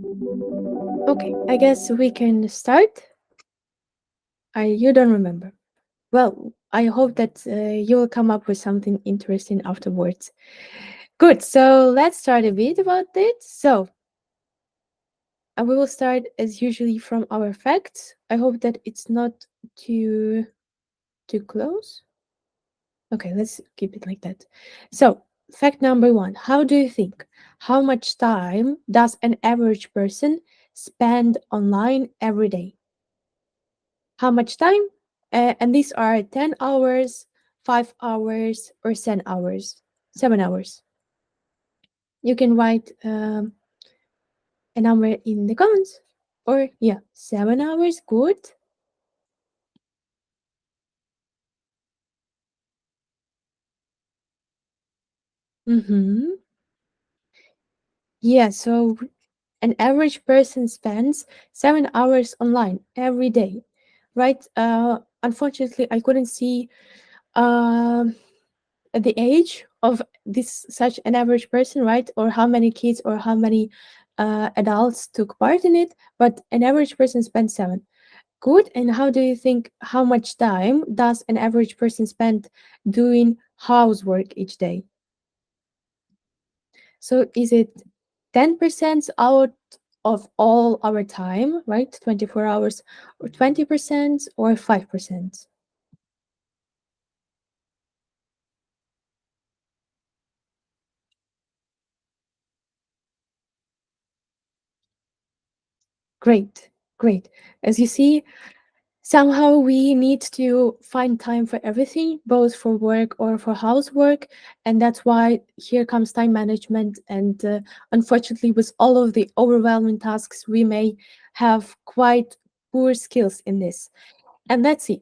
Okay, I guess we can start. You don't remember. Well, I hope that you will come up with something interesting afterwards. Good. So let's start a bit about it. So we will start as usually from our facts. I hope that it's not too close. Okay, let's keep it like that. So fact number one: how do you think? How much time does an average person spend online every day? How much time? And these are 10 hours, 5 hours, or 10 hours, 7 hours. You can write a number in the comments. Or, yeah, 7 hours, good. Mm-hmm. Yeah, so an average person spends 7 hours online every day, right? Unfortunately, I couldn't see um the age of this such an average person, right? Or how many kids or how many adults took part in it, but an average person spent 7. Good. And how do you think, how much time does an average person spend doing housework each day? So is it 10% out of all our time, right? 24 hours, or 20% or 5%? Great, great. As you see, somehow we need to find time for everything, both for work or for housework, and that's why here comes time management. And unfortunately, with all of the overwhelming tasks, we may have quite poor skills in this. And let's see.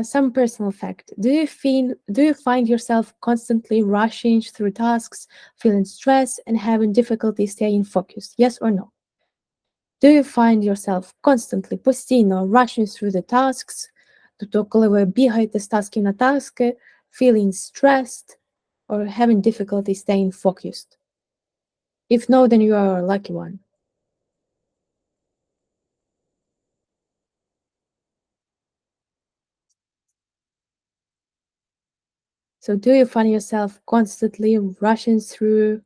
Some personal fact. Do you find yourself constantly rushing through tasks, feeling stressed and having difficulty staying focused? Yes or no? Do you find yourself constantly postino, rushing through the tasks, тобто коли ви бігаєте з таски на таски, feeling stressed, or having difficulty staying focused? If no, then you are a lucky one. So do you find yourself constantly rushing through,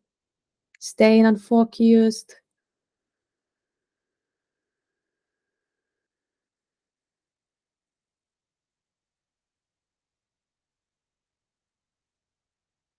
staying unfocused?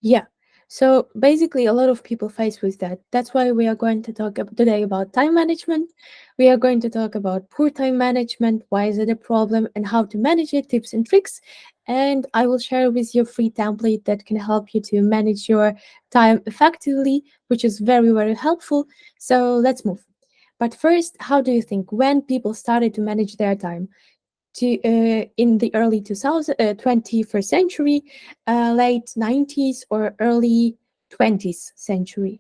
Yeah. So basically, a lot of people face with that. That's why we are going to talk today about time management. We are going to talk about poor time management, why is it a problem, and how to manage it, tips and tricks. And I will share with you a free template that can help you to manage your time effectively, which is very, very helpful. So let's move. But first, how do you think when people started to manage their time? In the early 21st century, late 90s or early 20th century?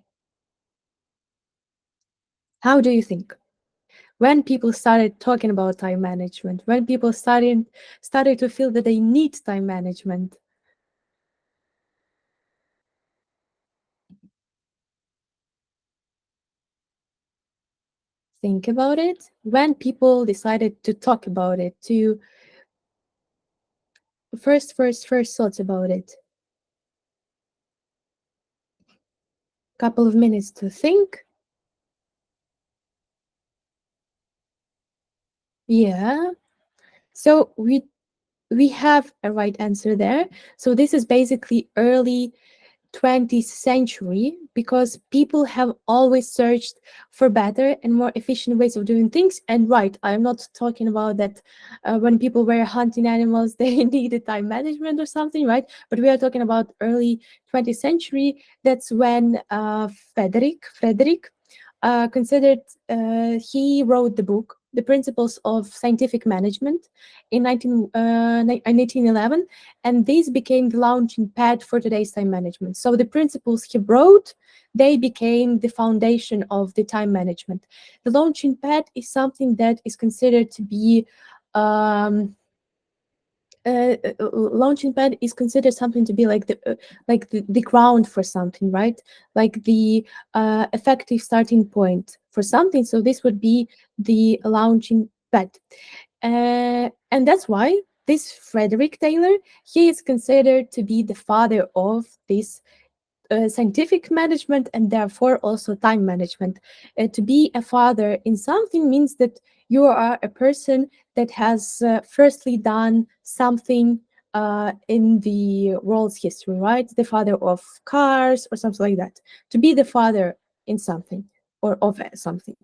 How do you think? When people started talking about time management, when people started to feel that they need time management, think about it. When people decided to talk about it, to first thoughts about it. Couple of minutes to think. Yeah. So we have a right answer there. So this is basically early 20th century because people have always searched for better and more efficient ways of doing things. And right, I'm not talking about that when people were hunting animals, they needed time management or something, right? But we are talking about early 20th century. That's when Frederick considered, he wrote the book, The Principles of Scientific Management in 1911, and this became the launching pad for today's time management. So the principles he wrote, they became the foundation of the time management. The launching pad is something that is considered to be um, launching pad is considered something to be like the ground for something, right? Like the effective starting point for something. So this would be the launching pad, and that's why this Frederick Taylor, he is considered to be the father of this scientific management and therefore also time management. To be a father in something means that you are a person that has firstly done something in the world's history, right? The father of cars or something like that. To be the father in something or of something.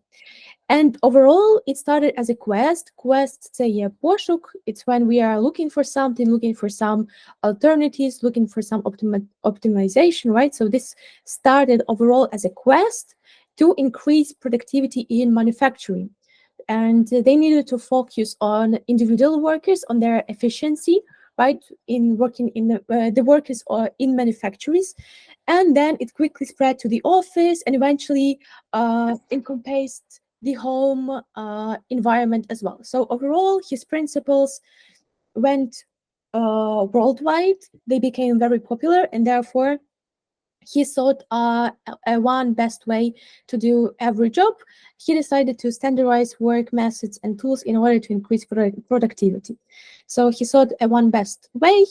And overall, it started as a quest. Quest це є пошук. It's when we are looking for something, looking for some alternatives, looking for some optimization, right? So this started overall as a quest to increase productivity in manufacturing. And they needed to focus on individual workers, on their efficiency, right? In working in the workers or in manufacturers, and then it quickly spread to the office and eventually encompassed the home environment as well. So overall, his principles went worldwide. They became very popular, and therefore he thought a one best way to do every job. He decided to standardize work methods and tools in order to increase productivity. So he thought a one best way.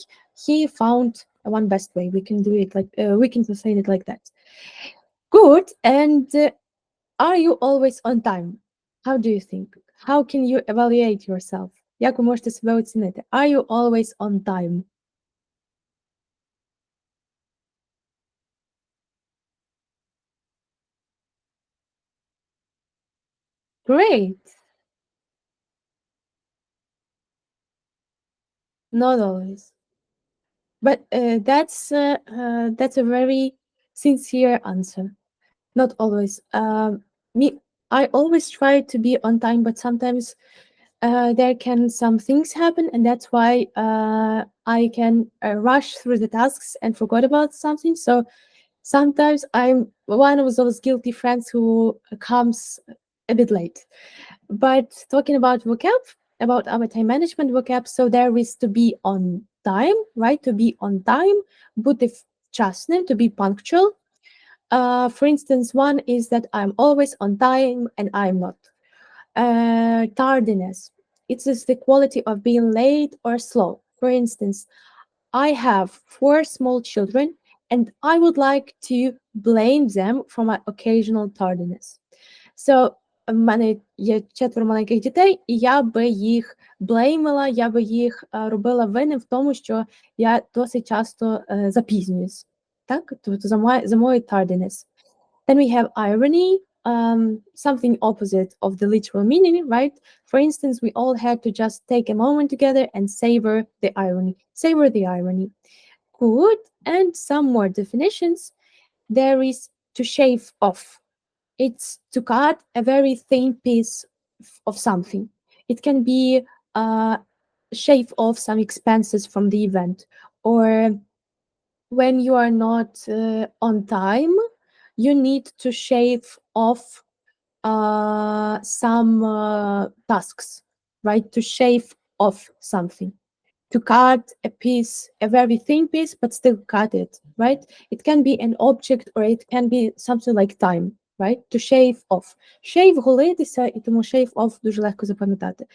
He found a one best way. We can do it like we can translate it like that. Good. And are you always on time? How do you think? How can you evaluate yourself? Як ви можете себе оцінити? Are you always on time? Great. Not always. But that's a very sincere answer. Not always. Me, I always try to be on time, but sometimes there can some things happen, and that's why I can rush through the tasks and forgot about something. So sometimes I'm one of those guilty friends who comes a bit late. But talking about vocab, about our time management vocab, so there is to be on time, right? To be on time, бути вчасним, to be punctual. For instance, one is that I'm always on time and I'm not. Tardiness. It is the quality of being late or slow. For instance, I have four small children and I would like to blame them for my occasional tardiness. So, в мене є четверо маленьких дітей, і я би їх блеймила, я би їх робила винним в тому, що я досить часто запізнююсь. Так? Тобто за мою tardiness. Then we have irony, something opposite of the literal meaning, right? For instance, we all had to just take a moment together and savor the irony. Savor the irony. Good. And some more definitions. There is to shave off. It's to cut a very thin piece of something. It can be shave off some expenses from the event, or when you are not on time, you need to shave off some tasks, right? To shave off something, to cut a piece, a very thin piece, but still cut it, right? It can be an object or it can be something like time, right? To shave off. Shave голитися, і тому shave off дуже легко запам'ятати.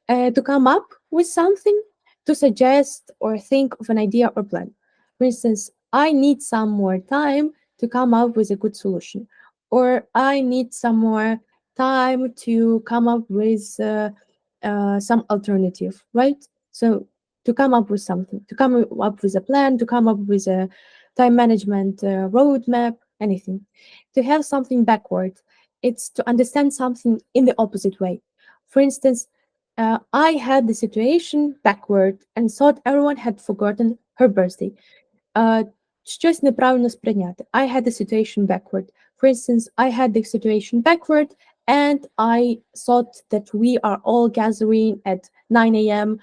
To come up with something, to suggest or think of an idea or plan. For instance, I need some more time to come up with a good solution, or I need some more time to come up with some alternative, right? So to come up with something, to come up with a plan, to come up with a time management roadmap, anything. To have something backward, it's to understand something in the opposite way. For instance, I had the situation backward and thought everyone had forgotten her birthday. Щось неправильно сприйняти. I had the situation backward. For instance, I had the situation backward and I thought that we are all gathering at 9 a.m.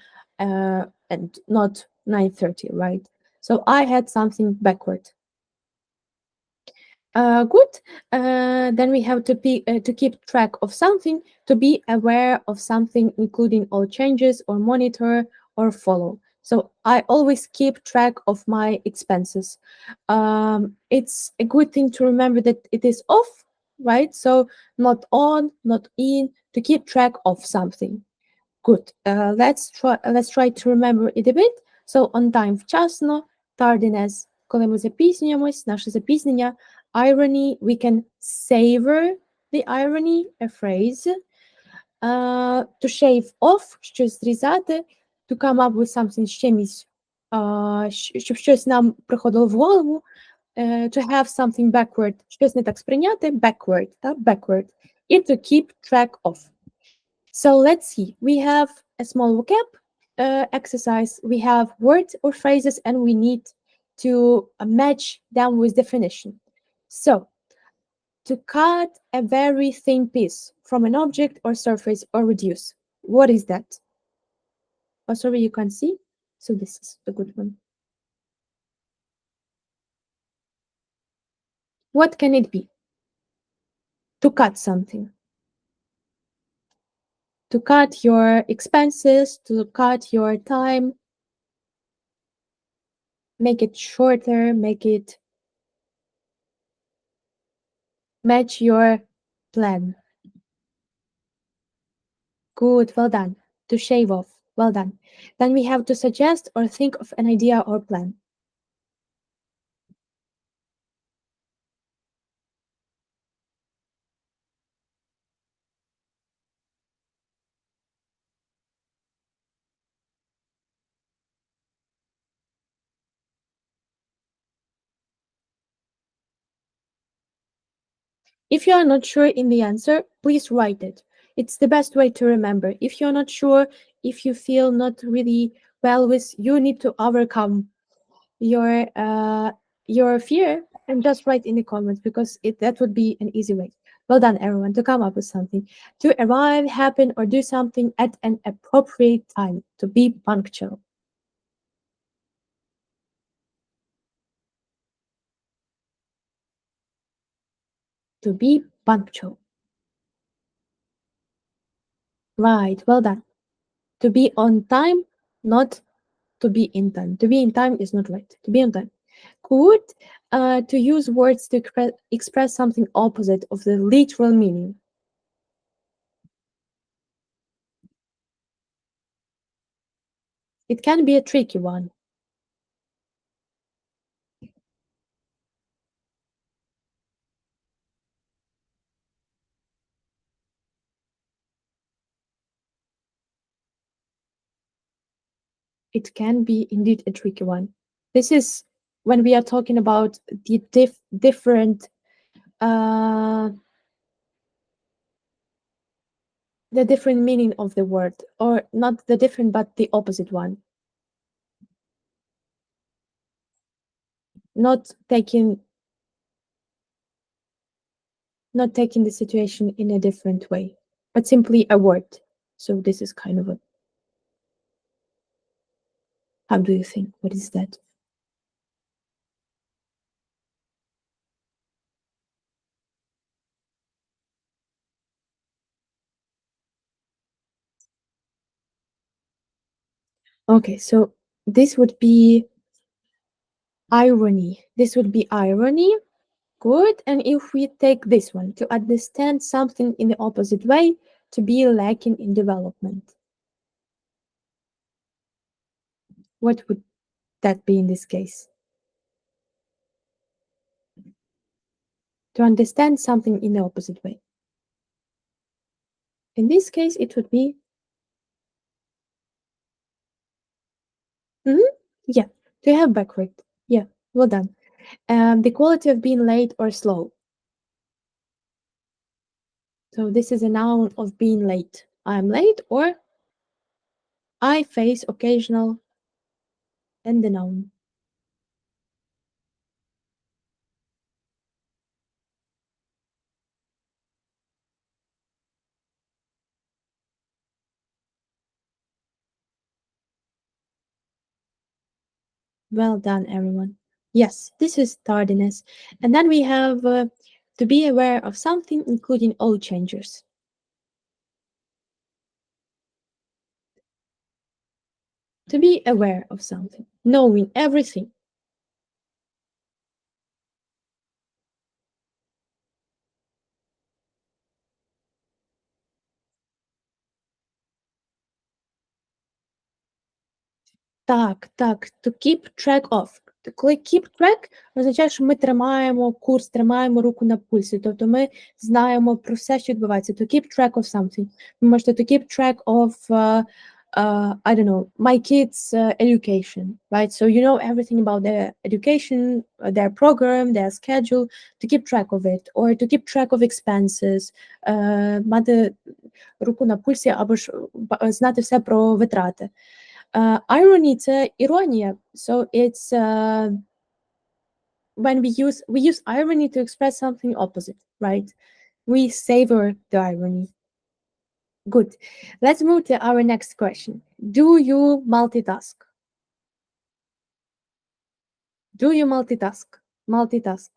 And not 9:30, right? So I had something backward. Good. Then we have to keep track of something, to be aware of something, including all changes or monitor or follow. So I always keep track of my expenses. It's a good thing to remember that it is off, right? So not on, not in, to keep track of something. Good. Let's try to remember it a bit. So on time вчасно, tardiness, коли ми запізнюємось, наше запізнення, irony, we can savor the irony, a phrase, to shave off, щось зрізати, to come up with something з чимось, щоб щось нам приходило в голову, to have something backward, щось не так сприйняти, backward, backward, і to keep track of. So let's see. We have a small vocab exercise. We have words or phrases, and we need to match them with definition. So, to cut a very thin piece from an object or surface or reduce. What is that? Oh, sorry, you can't see. So this is the good one. What can it be? To cut something. To cut your expenses, to cut your time, make it shorter, make it match your plan. Good, well done. To shave off. Well done. Then we have to suggest or think of an idea or plan. If you are not sure in the answer, please write it. It's the best way to remember. If you're not sure, if you feel not really well with, you need to overcome your fear and just write in the comments because that would be an easy way. Well done, everyone, to come up with something. To arrive, happen, or do something at an appropriate time. To be punctual. To be punctual. Right, well done. To be on time, not to be in time. To be in time is not right. To be on time. Good. To use words to express something opposite of the literal meaning. It can be a tricky one. It can be indeed a tricky one. This is when we are talking about the different the different meaning of the word, or not the different but the opposite one. Not taking the situation in a different way, but simply a word. So this is kind of a, how do you think? What is that? Okay, so this would be irony. This would be irony. Good. And if we take this one, to understand something in the opposite way, to be lacking in development. What would that be in this case? To understand something in the opposite way. In this case, it would be, yeah, to have backward. Yeah, well done. The quality of being late or slow. So this is a noun of being late. I'm late, or I face occasional, and the noun. Well done, everyone. Yes, this is tardiness. And then we have to be aware of something, including all changes. To be aware of something, knowing everything. Так, так, to keep track of. Коли keep track означає, що ми тримаємо курс, тримаємо руку на пульсі, тобто ми знаємо про все, що відбувається. To keep track of something. Ви можете to keep track of, I don't know, my kids' education, right? So you know everything about their education, their program, their schedule, to keep track of it, or to keep track of expenses, мати руку на пульсі або ж знати все про витрати. Irony це іронія. So it's when we use irony to express something opposite, right? We savor the irony. Good. Let's move to our next question. Do you multitask? Do you multitask? Multitask.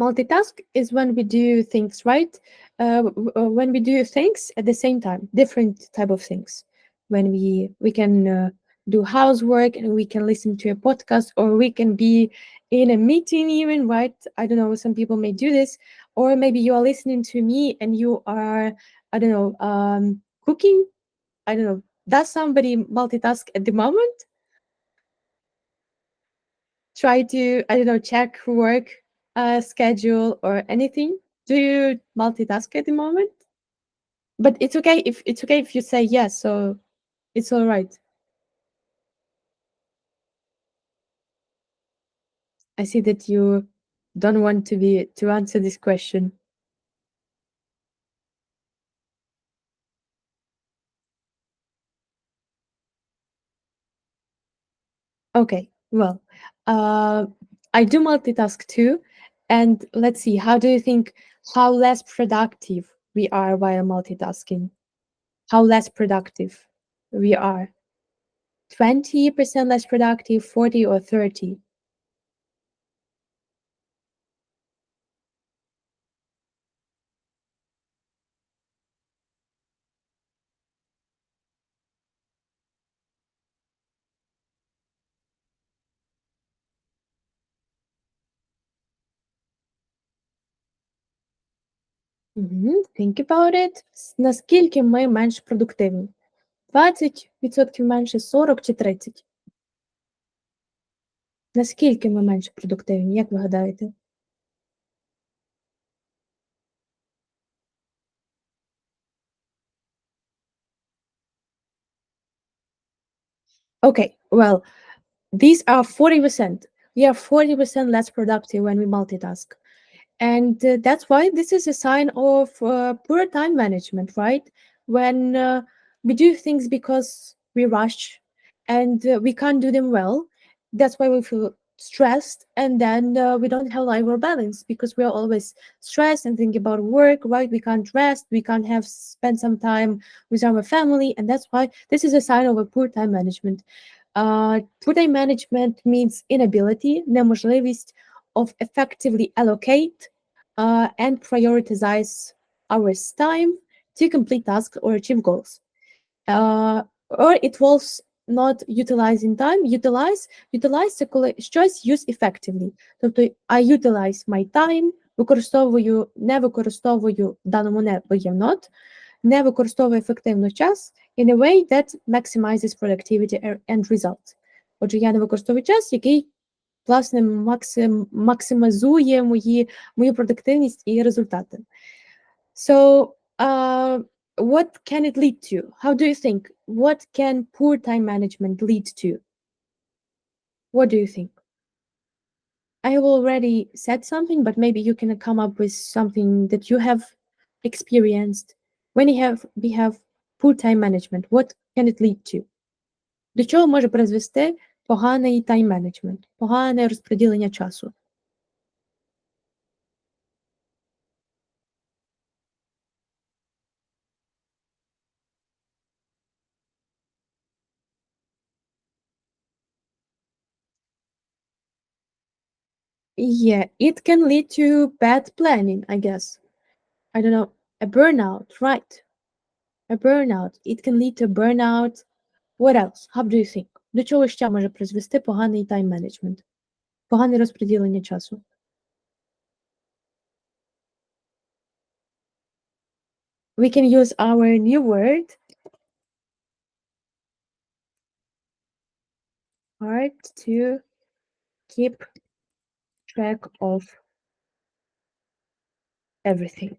Multitask is when we do things, right? When we do things at the same time, different type of things. When we can do housework and we can listen to a podcast, or we can be in a meeting even, right? I don't know. Some people may do this, or maybe you are listening to me and you are, I don't know, cooking. I don't know. Does somebody multitask at the moment? Try to, I don't know, check work schedule or anything? Do you multitask at the moment? But it's okay if you say yes, so it's all right. I see that you don't want to answer this question. Okay, well, uh, I do multitask too, and let's see. How do you think how less productive we are while multitasking? How less productive we are? 20% less productive, 40 or 30? Мгм. Think about it. Наскільки ми менш продуктивні? 20% менше, 40 чи 30? Наскільки ми менше продуктивні, як ви гадаєте? Okay, well, these are 40%. We are 40% less productive when we multitask. And that's why this is a sign of poor time management, right? When we do things because we rush and we can't do them well, that's why we feel stressed, and then we don't have life or balance because we are always stressed and thinking about work, right? We can't rest, we can't have spend some time with our family, and that's why this is a sign of a poor time management. Poor time management means inability, неможливість of effectively allocate and prioritize our time to complete tasks or achieve goals. Or it was not utilizing time. Utilize це коли щось use effectively. Тобто I utilize my time, не використовую в даному не, бо є not, не використовую ефективно час in a way that maximizes productivity and results. Отже, я не використовую час, який власне максимізує мою продуктивність і результати. So, what can it lead to? How do you think? What can poor time management lead to? What do you think? I have already said something, but maybe you can come up with something that you have experienced when we have poor time management. What can it lead to? До чого може призвести поганий тайм-менеджмент, погане розподілення часу? Yeah, it can lead to bad planning, I guess. I don't know, a burnout, right? A burnout. It can lead to burnout. What else? How do you think? До чого ще може призвести поганий тайм-менеджмент? Погане розподілення часу. We can use our new word, hard to keep track of everything.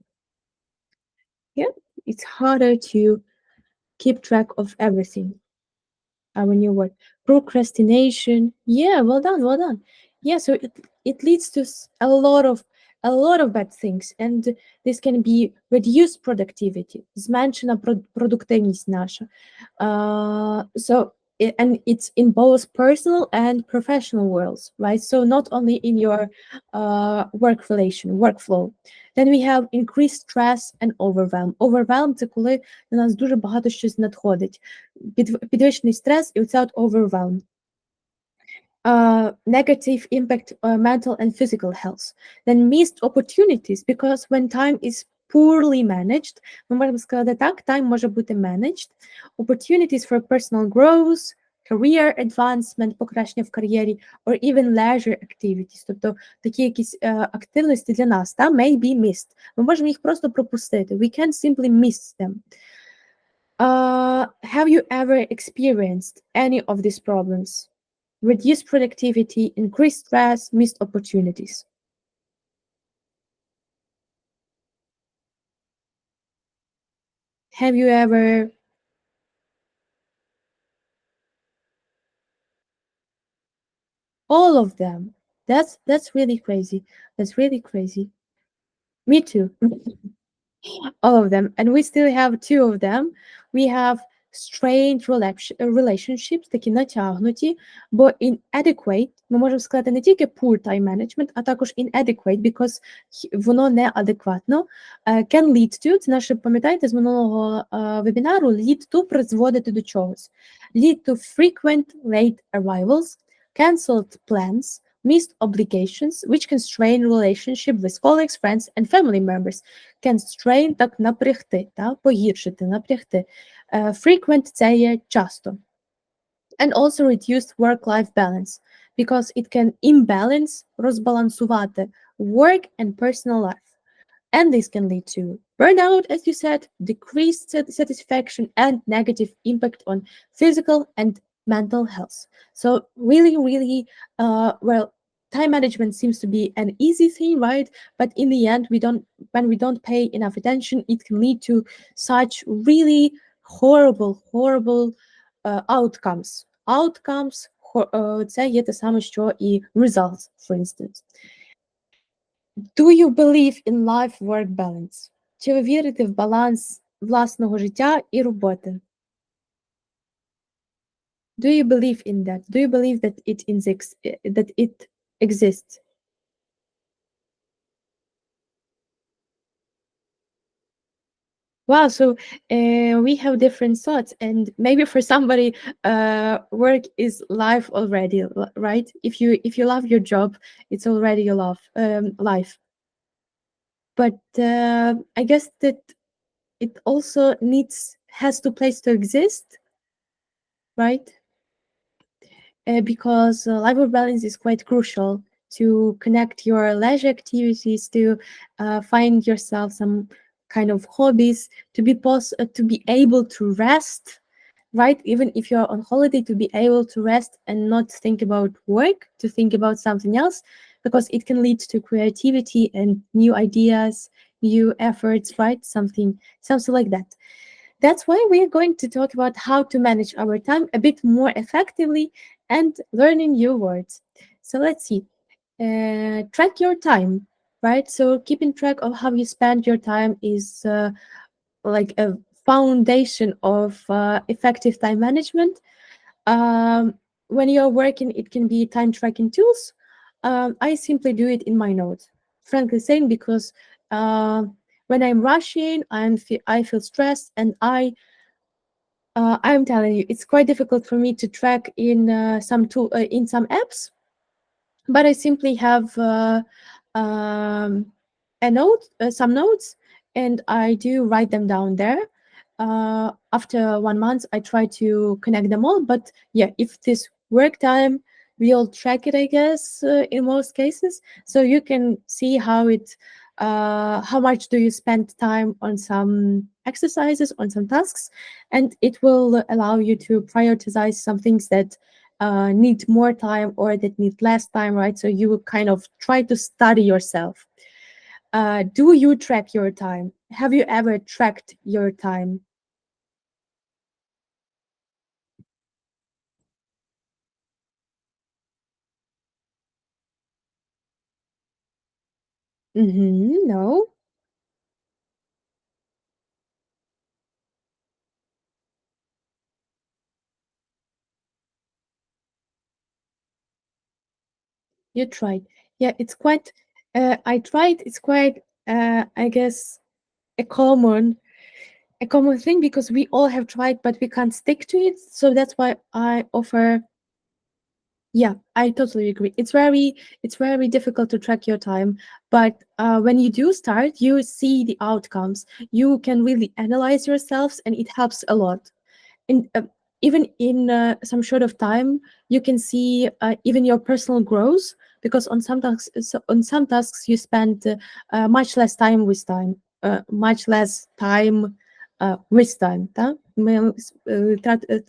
Yeah, it's harder to keep track of everything. Our new word, procrastination. Yeah, well done, well done. Yeah, so it leads to a lot of bad things, and this can be reduced productivity, зменшена продуктивність наша. So and it's in both personal and professional worlds, right? So not only in your workflow. Then we have increased stress and overwhelm. Overwhelm – це коли на нас дуже багато щось надходить. Підвищений стрес і оця от overwhelm. Negative impact on mental and physical health. Then missed opportunities, because when time is poorly managed, ми можемо сказати так, time може бути managed. Opportunities for personal growth, career advancement, покращення в кар'єрі, or even leisure activities, тобто такі якісь активності для нас, та, may be missed. Ми можемо їх просто пропустити. We can simply miss them. Have you ever experienced any of these problems? Reduced productivity, increased stress, missed opportunities. Have you ever all of them? That's really crazy. That's really crazy. Me too. All of them. And we still have two of them. We have strained relationships, такі натягнуті, бо inadequate, ми можемо сказати не тільки poor time management, а також inadequate, because воно неадекватно. Can lead to, це наше, пам'ятаєте, з минулого вебінару, lead to призводити до чогось. Lead to frequent late arrivals, cancelled plans, missed obligations, which can strain relationship with colleagues, friends, and family members. Can strain – так напрягти, та, погіршити, напрягти. Frequent – це є часто. And also reduced work-life balance, because it can imbalance, розбалансувати work and personal life. And this can lead to burnout, as you said, decreased satisfaction, and negative impact on physical and mental health. So really, really, well, time management seems to be an easy thing, right? But in the end, when we don't pay enough attention, it can lead to such really horrible outcomes. Це є те саме, що і results, for instance. Do you believe in life-work balance? Чи ви вірите в баланс власного життя і роботи? Do you believe in that? Do you believe that it exists? Wow, so we have different thoughts, and maybe for somebody, work is life already, right? If you love your job, it's already your life. But I guess that it also has to place to exist, right? Because life balance is quite crucial to connect your leisure activities, to find yourself some kind of hobbies, to be able to rest, right? Even if you're on holiday, to be able to rest and not think about work, to think about something else, because it can lead to creativity and new ideas, new efforts, right? Something like that. That's why we're going to talk about how to manage our time a bit more effectively and learning new words. So let's see. Track your time, right? So keeping track of how you spend your time is like a foundation of effective time management. When you're working, it can be time tracking tools. I simply do it in my notes, frankly saying, because when I'm rushing, I feel stressed, and I'm telling you, it's quite difficult for me to track in some apps. but I simply have um, a note, some notes, and I do write them down there. After 1 month, I try to connect them all. But yeah, if this work time, we'll track it, I guess, in most cases. So you can see how much do you spend time on some exercises, on some tasks, and it will allow you to prioritize some things that need more time or that need less time, right? So you kind of try to study yourself. Do you track your time? Have you ever tracked your time? Mm-hmm, no, you tried. Yeah, it's quite. I tried. It's quite. I guess a common thing because we all have tried, but we can't stick to it. So that's why I offer. Yeah, I totally agree. It's very difficult to track your time, but when you do start, you see the outcomes. You can really analyze yourselves, and it helps a lot. In even in some short of time, you can see even your personal growth because on some tasks you spend much less time with time, much less time with time. Та?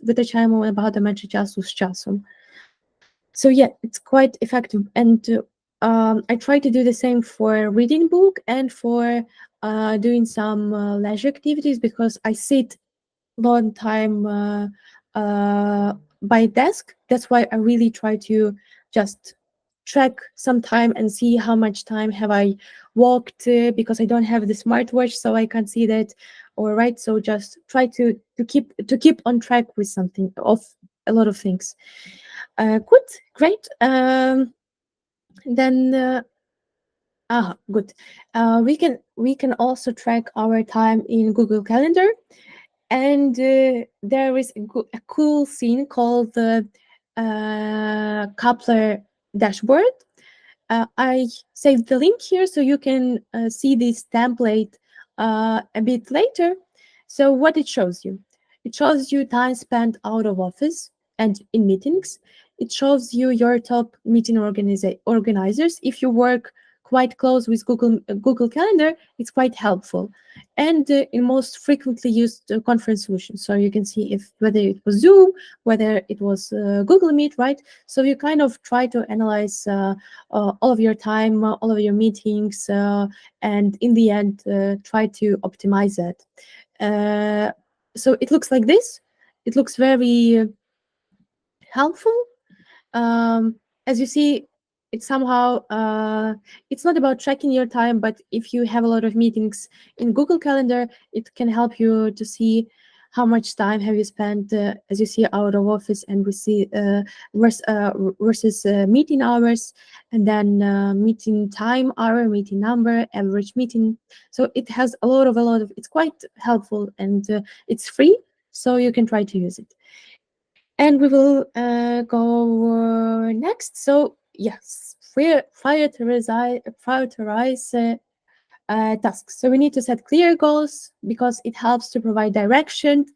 Витрачаємо набагато менше часу з часом. So yeah, it's quite effective, and I try to do the same for reading book and for doing some leisure activities because I sit long time by desk. That's why I really try to just track some time and see how much time have I walked because I don't have the smartwatch, so I can't see that. Or right, so just try to keep on track with something of a lot of things. Good, great. Then good. We can also track our time in Google Calendar, and there is a cool thing called the Coupler dashboard. I saved the link here so you can see this template a bit later. So what it shows you time spent out of office and in meetings. It shows you your top meeting organizers. If you work quite close with Google Calendar, it's quite helpful. And in most frequently used conference solutions. So you can see if whether it was Zoom, whether it was Google Meet, right? So you kind of try to analyze all of your time, all of your meetings, and in the end, try to optimize it. Uh, so it looks like this. It looks very helpful. um, as you see, it's somehow it's not about tracking your time, but if you have a lot of meetings in Google Calendar, it can help you to see how much time have you spent, as you see, out of office, and we see versus meeting hours, and then meeting time, hour, meeting number, average meeting. So it has a lot of it's quite helpful, and it's free, so you can try to use it. And we will go next. So yes, prioritize tasks. So we need to set clear goals because it helps to provide direction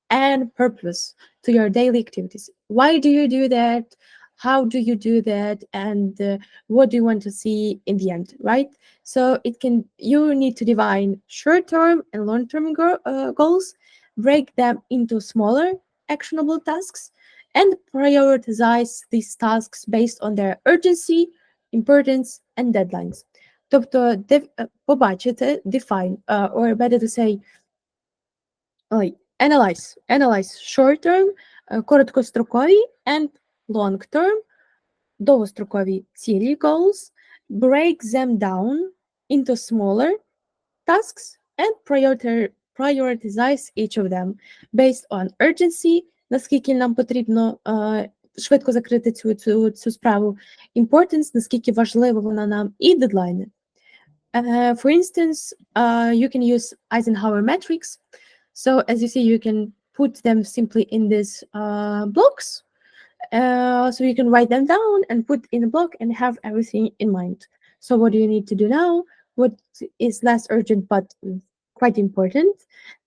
and purpose to your daily activities. Why do you do that? How do you do that? And what do you want to see in the end, right? So you need to define short-term and long-term goals, break them into smaller actionable tasks, and prioritize these tasks based on their urgency, importance, and deadlines. Тобто, побачити, define, or better to say, analyze short term, короткострокові and long term, довгострокові цілі goals, break them down into smaller tasks and prioritize each of them based on urgency, наскільки нам потрібно швидко закрити цю справу, importance, наскільки важлива вона нам, і дедлайни. For instance, you can use Eisenhower metrics. So as you see, you can put them simply in these blocks, So you can write them down and put in a block and have everything in mind. So what do you need to do now? What is less urgent but quite important?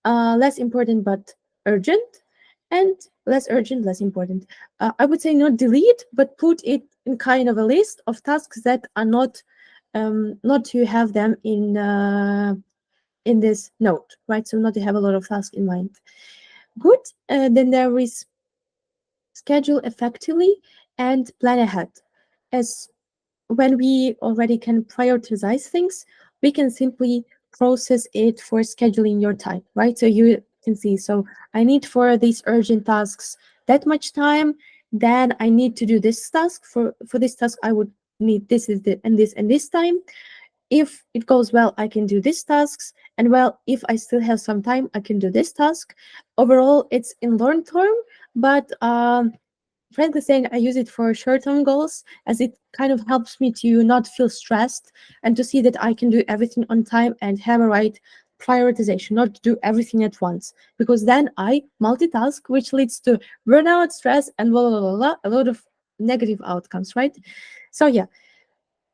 Less important but urgent, and less urgent, less important. I would say not delete, but put it in kind of a list of tasks that are not to have them in this note, right? So not to have a lot of tasks in mind. Good. Then there is schedule effectively and plan ahead. As when we already can prioritize things, we can simply process it for scheduling your time, right? So you can see, so I need for these urgent tasks that much time, then I need to do this task. For this task, I would need this is the and this time. If it goes well, I can do these tasks. And well, if I still have some time, I can do this task. Overall, it's in long term, but frankly saying, I use it for short-term goals as it kind of helps me to not feel stressed and to see that I can do everything on time and have a right prioritization, not do everything at once. Because then I multitask, which leads to burnout, stress, and blah, blah, blah, blah, a lot of negative outcomes, right? So yeah,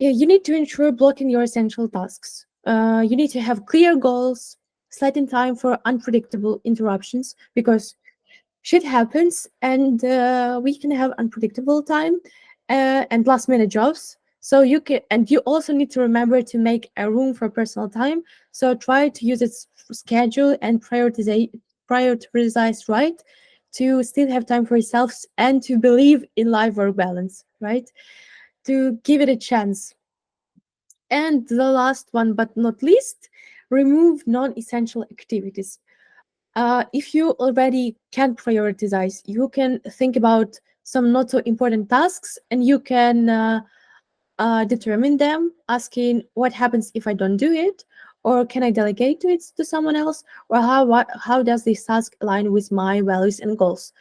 you need to ensure blocking your essential tasks. You need to have clear goals, setting time for unpredictable interruptions because shit happens and we can have unpredictable time and last minute jobs. So you can, and you also need to remember to make a room for personal time. So try to use its schedule and prioritize right to still have time for yourselves and to believe in life work balance, right? To give it a chance. And the last one, but not least, remove non essential activities. If you already can prioritize, you can think about some not so important tasks and you can determine them, asking what happens if I don't do it, or can I delegate it to someone else, or how does this task align with my values and goals?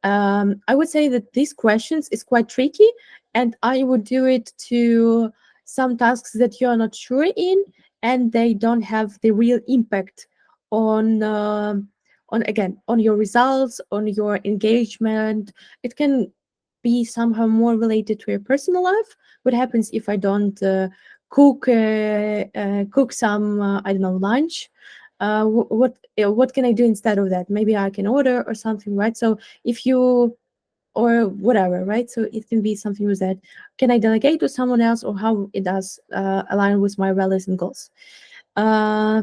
I would say that these questions is quite tricky, and I would do it to some tasks that you are not sure in, and they don't have the real impact on. On again on your results, on your engagement. It can be somehow more related to your personal life. What happens if I don't cook some I don't know lunch? What can I do instead of that? Maybe I can order or something, right? So if you or whatever, right? So it can be something with that. Can I delegate to someone else, or how it does align with my values and goals? Uh,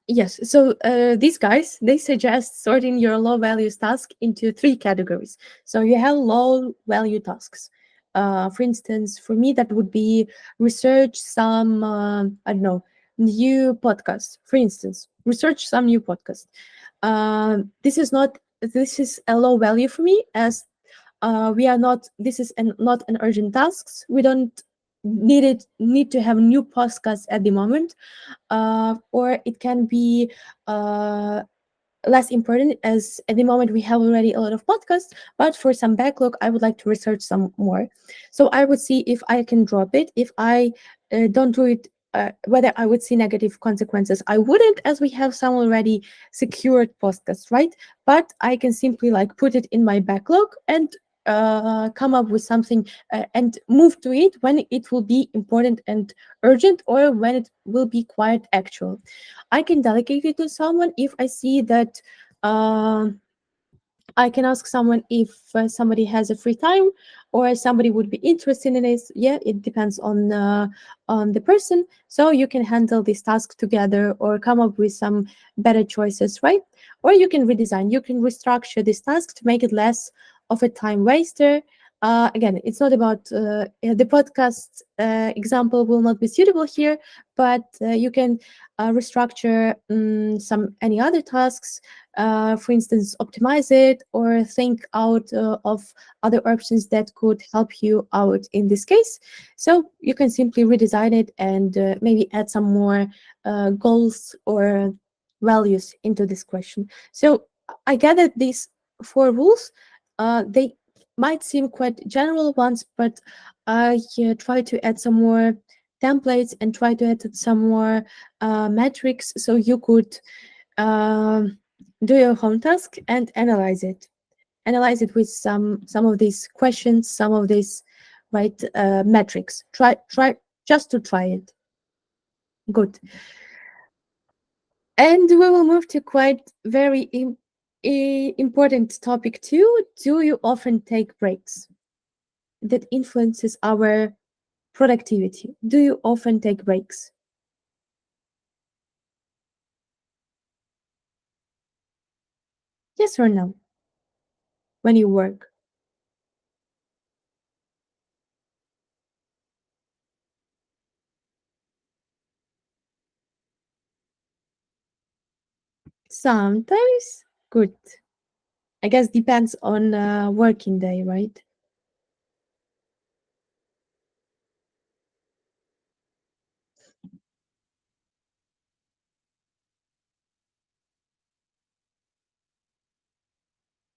Yes, so these guys, they suggest sorting your low values task into three categories. So you have low value tasks. For instance, for me, that would be research some, I don't know, new podcasts. For instance, research some new podcast. This is a low value for me as we are not, this is not an urgent task. We don't need to have new podcasts at the moment, or it can be uh, less important as at the moment we have already a lot of podcasts, but for some backlog I would like to research some more. So I would see if I can drop it. If I don't do it, whether I would see negative consequences. I wouldn't, as we have some already secured podcasts, right? But I can simply like put it in my backlog and come up with something and move to it when it will be important and urgent, or when it will be quite actual. I can delegate it to someone if I see that I can ask someone if somebody has a free time or somebody would be interested in this. Yeah, it depends on the person. So you can handle this task together or come up with some better choices, right? Or you can redesign. You can restructure this task to make it less of a time waster. Again, it's not about the podcast example will not be suitable here, but you can restructure some any other tasks, for instance, optimize it or think out of other options that could help you out in this case. So you can simply redesign it and maybe add some more goals or values into this question. So I gathered these four rules. They might seem quite general ones, but I try to add some more templates and try to add some more metrics so you could um, do your home task and analyze it. analyze it with some of these questions, some of these right metrics. Try just to try it. Good. And we will move to quite very important topic too. Do you often take breaks? That influences our productivity. Do you often take breaks? Yes or no? When you work? Sometimes. Good. I guess depends on working day, right?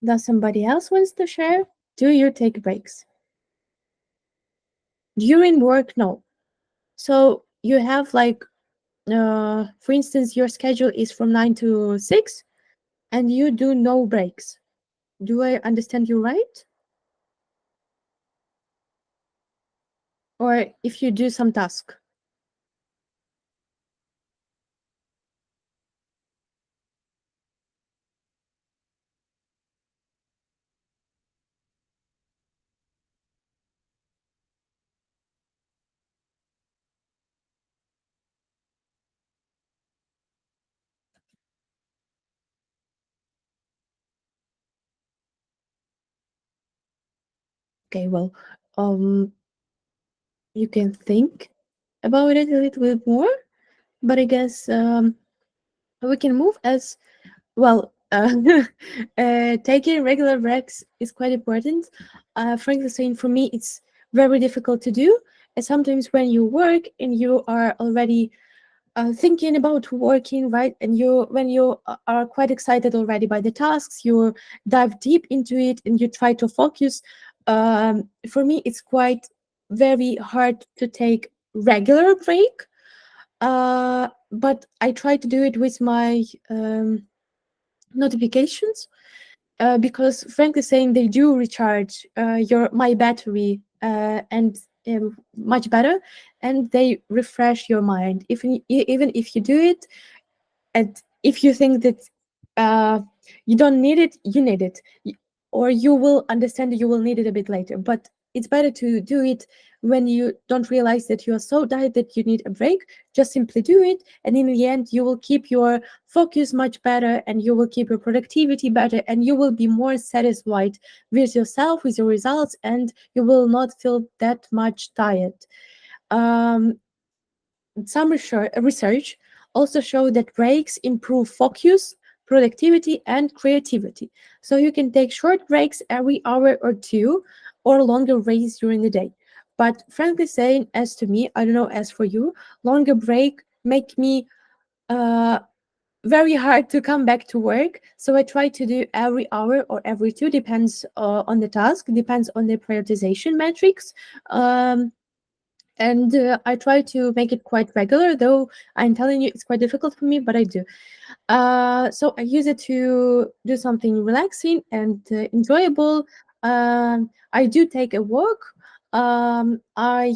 Does somebody else wants to share? Do you take breaks? During work, no. So you have like, for instance, your schedule is from 9 to 6, and you do no breaks. Do I understand you right? Or if you do some task. Okay, well, um, you can think about it a little bit more, but I guess we can move as well. Taking regular breaks is quite important. Frankly saying, for me, it's very difficult to do. And sometimes when you work and you are already thinking about working, right, and you when you are quite excited already by the tasks, you dive deep into it and you try to focus. For me, it's quite very hard to take regular break. But I try to do it with my notifications, because frankly saying, they do recharge your my battery, and much better, and they refresh your mind. Even if you do it, and if you think that uh, you don't need it, you need it. Or you will understand that you will need it a bit later, but it's better to do it when you don't realize that you are so tired that you need a break. Just simply do it, and in the end you will keep your focus much better, and you will keep your productivity better, and you will be more satisfied with yourself, with your results, and you will not feel that much tired. um, some research also show that breaks improve focus, productivity, and creativity. So you can take short breaks every hour or two, or longer breaks during the day. But frankly saying, as to me, I don't know as for you, longer break make me uh, very hard to come back to work. So I try to do every hour or every two, depends on the task, depends on the prioritization metrics. Um, and I try to make it quite regular, though I'm telling you it's quite difficult for me, but I do. So I use it to do something relaxing and enjoyable. I do take a walk. I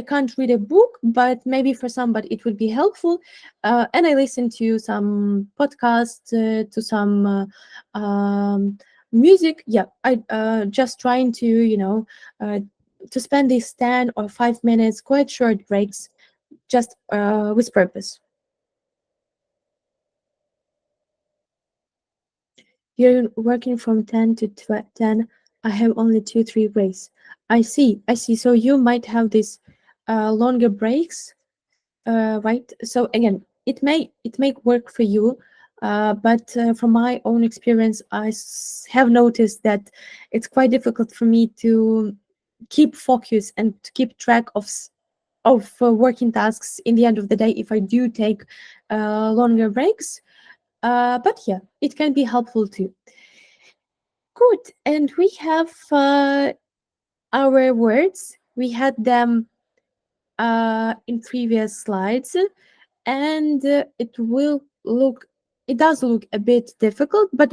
can't read a book, but maybe for somebody it would be helpful. And I listen to some podcasts, to some music. Yeah, I just trying to, uh, to spend these 10 or 5 minutes, quite short breaks, just with purpose. You're working from 10 to 10. I have only 2, 3 breaks. I see. So you might have these longer breaks, right? So again, it may work for you, but from my own experience, have noticed that it's quite difficult for me to keep focus and to keep track of working tasks in the end of the day if I do take longer breaks. But yeah, it can be helpful too. Good, and we have our words. We had them in previous slides, and it does look a bit difficult, but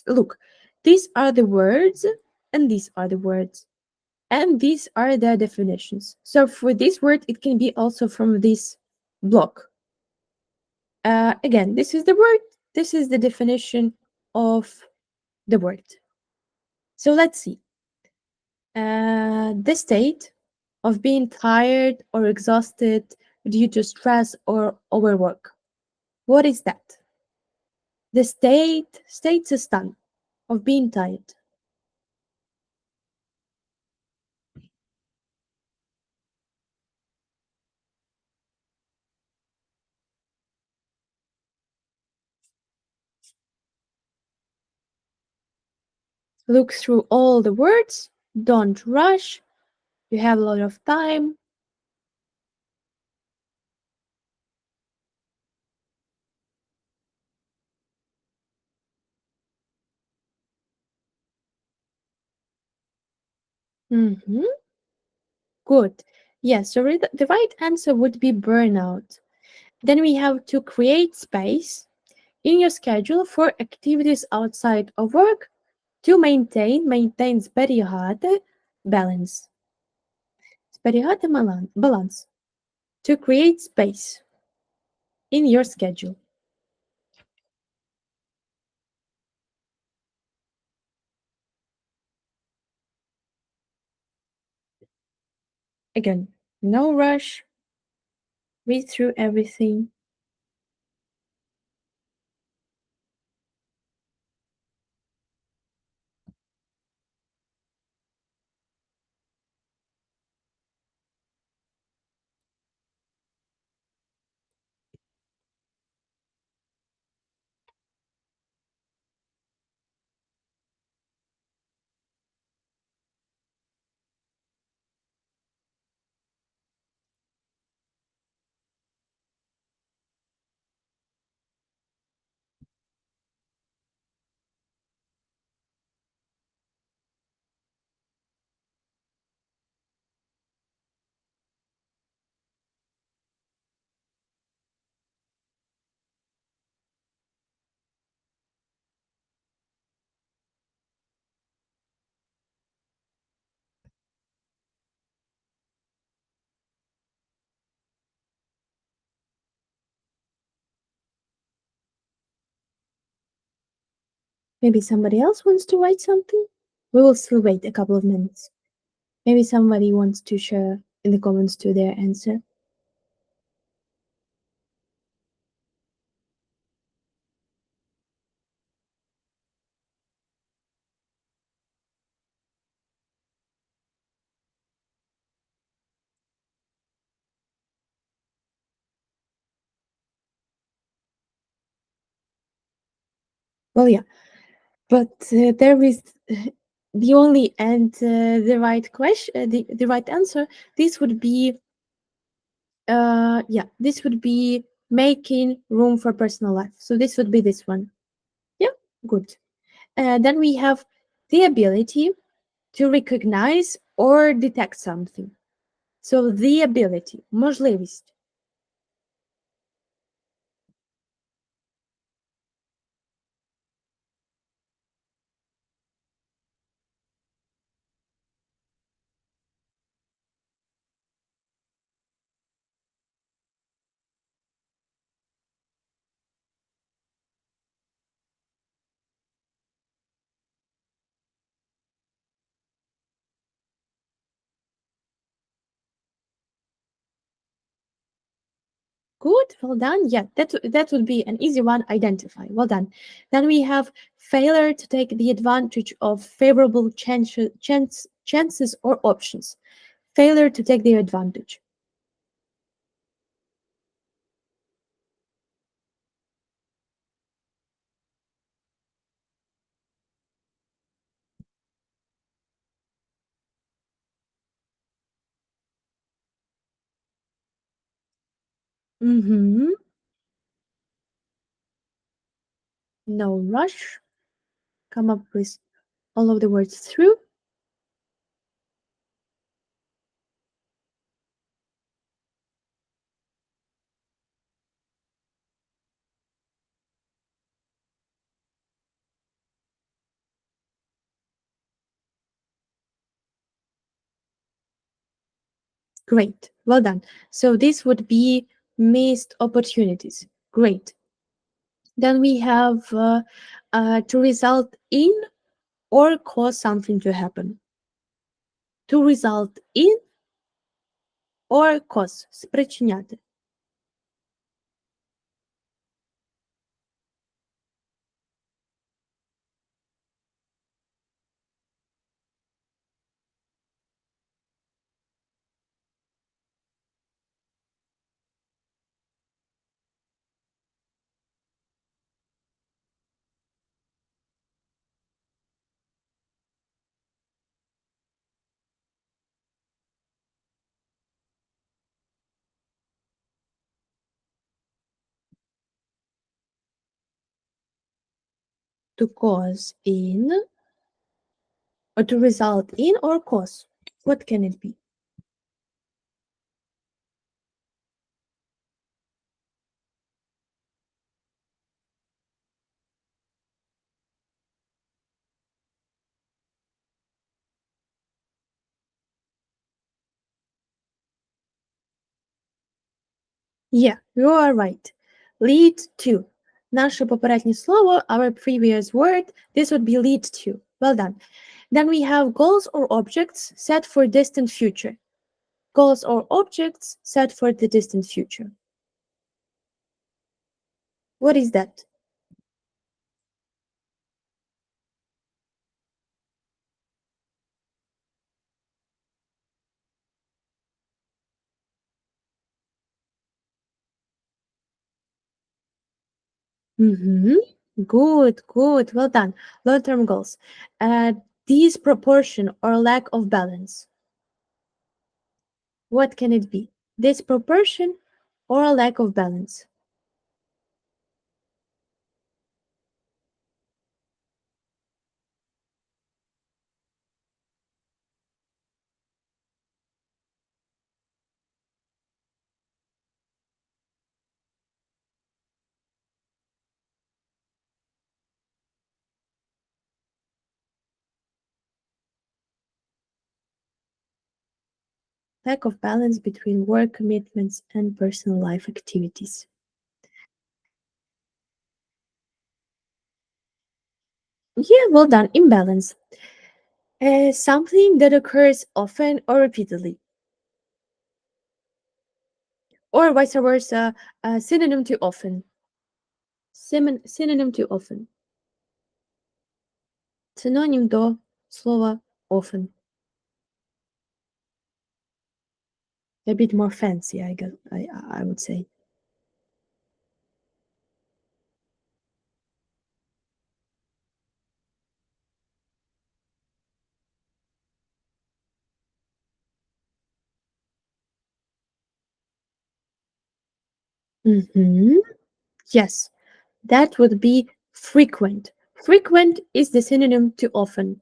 look, These are the words, and these are the words, and these are the definitions. So for this word, it can be also from this block. Again, this is the word, this is the definition of the word. So let's see. The state of being tired or exhausted due to stress or overwork. What is that? The state's a stun of being tired. Look through all the words. Don't rush. You have a lot of time. Mhm. Good. Yes, so the right answer would be burnout. Then we have to create space in your schedule for activities outside of work to maintain spiritata balance. Spiritata balance. To create space in your schedule. Again, no rush. Read through everything. Maybe somebody else wants to write something? We will still wait a couple of minutes. Maybe somebody wants to share in the comments to their answer. Well, yeah, but there is the only and the right question, the right answer. This would be, yeah, this would be making room for personal life. So this would be this one. Yeah, good. Then we have the ability to recognize or detect something. So the ability, можливість. Good, well done. Yeah, that would be an easy one. Identify. Well done. Then we have failure to take the advantage of favorable chances or options. Failure to take the advantage. Mm-hmm. No rush. Come up with all of the words through. Great. Well done. So this would be missed opportunities. Great. Then we have to result in or cause something to happen. To result in or cause. Спричиняти. To cause in or to result in or cause. What can it be? Yeah, you are right. Lead to. Наше попереднє слово, our previous word, this would be lead to. Well done. Then we have goals or objects set for distant future. Goals or objects set for the distant future. What is that? Mm-hmm. Good, good. Well done. Long-term goals. Uh, disproportion or lack of balance. What can it be? Disproportion or a lack of balance? Lack of balance between work commitments and personal life activities. Yeah, well done. Imbalance. Something that occurs often or repeatedly, or vice versa, synonym to often. Synonym to often. Синонім до слова often. A bit more fancy, I guess, I would say. Hmm. Yes, that would be frequent. Frequent is the synonym to often.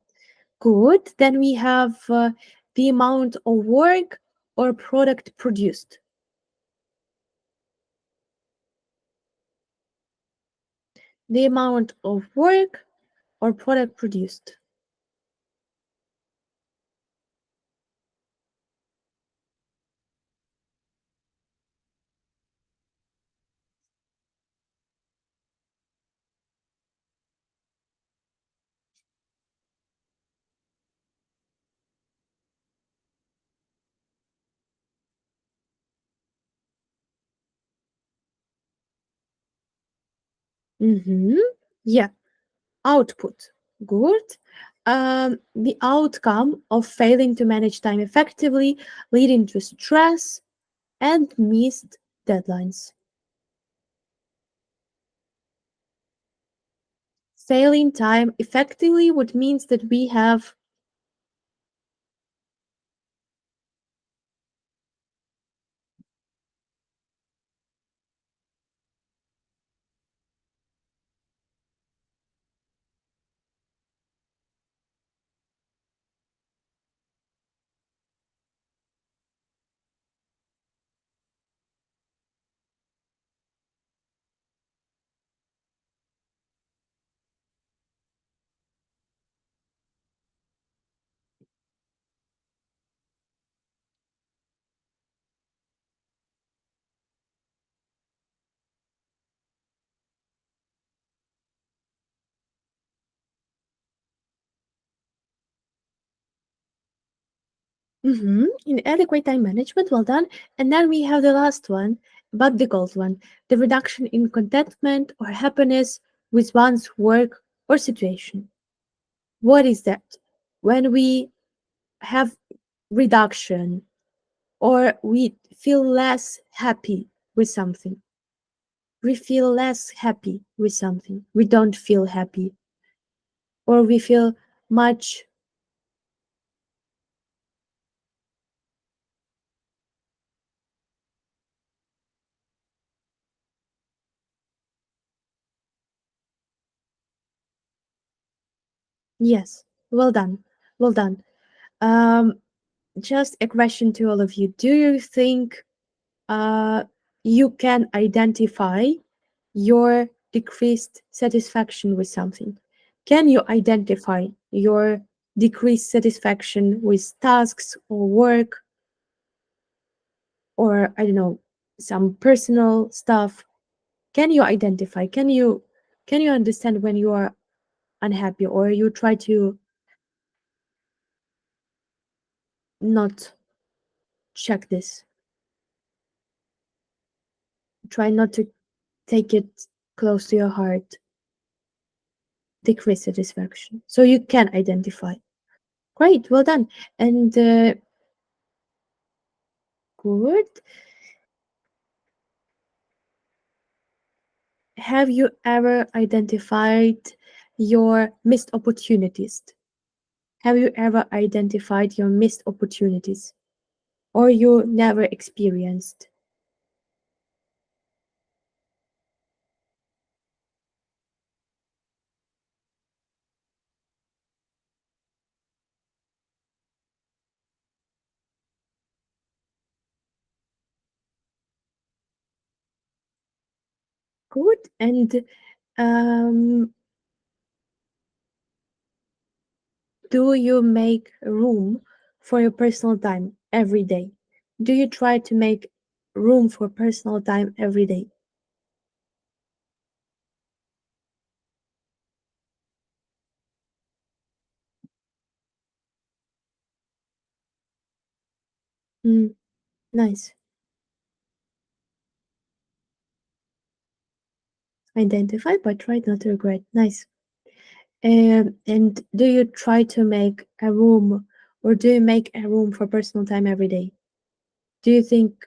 Good. Then we have the amount of work or product produced. The amount of work or product produced. Mm-hmm. Yeah. Output. Good. The outcome of failing to manage time effectively, leading to stress and missed deadlines. Failing time effectively would means that we have Inadequate time management, well done. And then we have the last one, but the gold one, the reduction in contentment or happiness with one's work or situation. What is that? When we have reduction or we feel less happy with something. We feel less happy with something. We don't feel happy. Or we feel much, yes, well done. Well done. Um, just a question to all of you. Do you think uh, you can identify your decreased satisfaction with something? Can you identify your decreased satisfaction with tasks or work or I don't know, some personal stuff? Can you identify? Can you understand when you are unhappy or you try to not check this? Try not to take it close to your heart, decrease satisfaction. So you can identify. Great, well done. And good. Have you ever identified your missed opportunities? Have you ever identified your missed opportunities? Or you never experienced? Good. And um, do you make room for your personal time every day? Do you try to make room for personal time every day? Mm, nice. Identify, but try not to regret. Nice. And do you try to make a room or do you make a room for personal time every day? Do you think,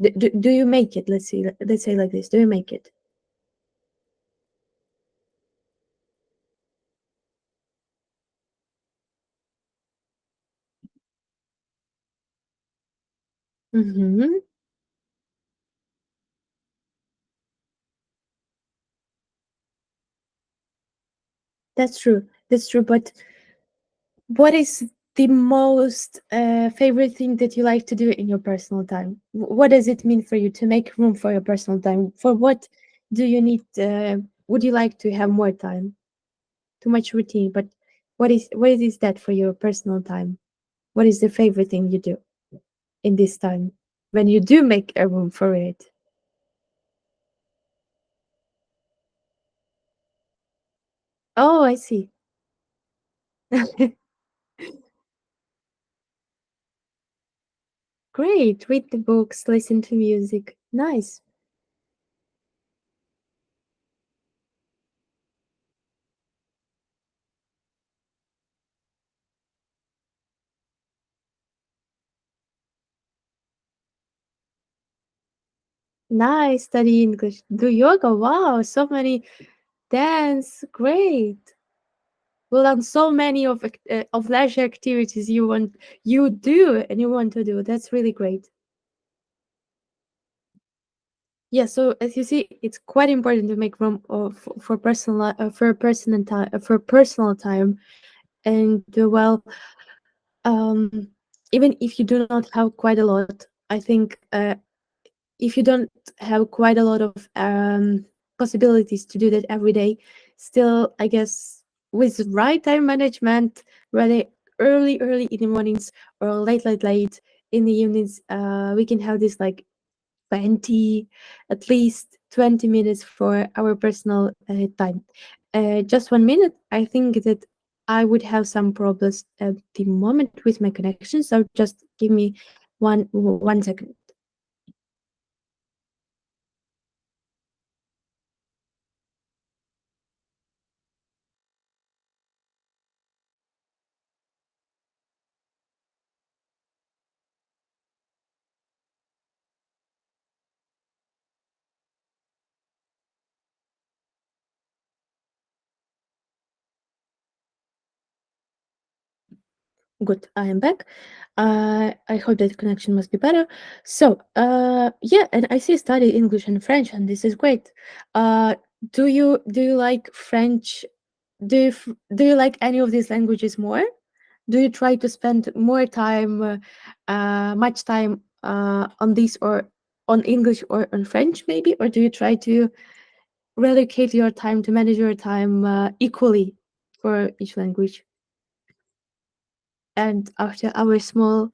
do you make it? Let's say like this. Do you make it? Mm-hmm. That's true. That's true. But what is the most favorite thing that you like to do in your personal time? What does it mean for you to make room for your personal time? For what do you need? Would you like to have more time? Too much routine, but what is that for your personal time? What is the favorite thing you do in this time when you do make a room for it? Oh, I see. Great. Read the books, listen to music. Nice. Nice. Study English. Do yoga. Wow. So many dance. Great. Well, done so many of leisure activities you do and you want to do. That's really great. Yeah, so as you see, it's quite important to make room for personal time, and um, even if you do not have quite a lot, I think if you don't have quite a lot of possibilities to do that every day, still, I guess with the right time management, whether early in the mornings or late in the evenings, we can have this like 20 at least 20 minutes for our personal time. Just 1 minute, I think that I would have some problems at the moment with my connection. So just give me 1 second. Good, I am back. I hope that connection must be better. So, yeah, and I see study English and French, and this is great. Uh, do you like French? Do you like any of these languages more? Do you try to spend more time, much time, on this or on English or on French, maybe, or do you try to relocate your time to manage your time equally for each language? And after our small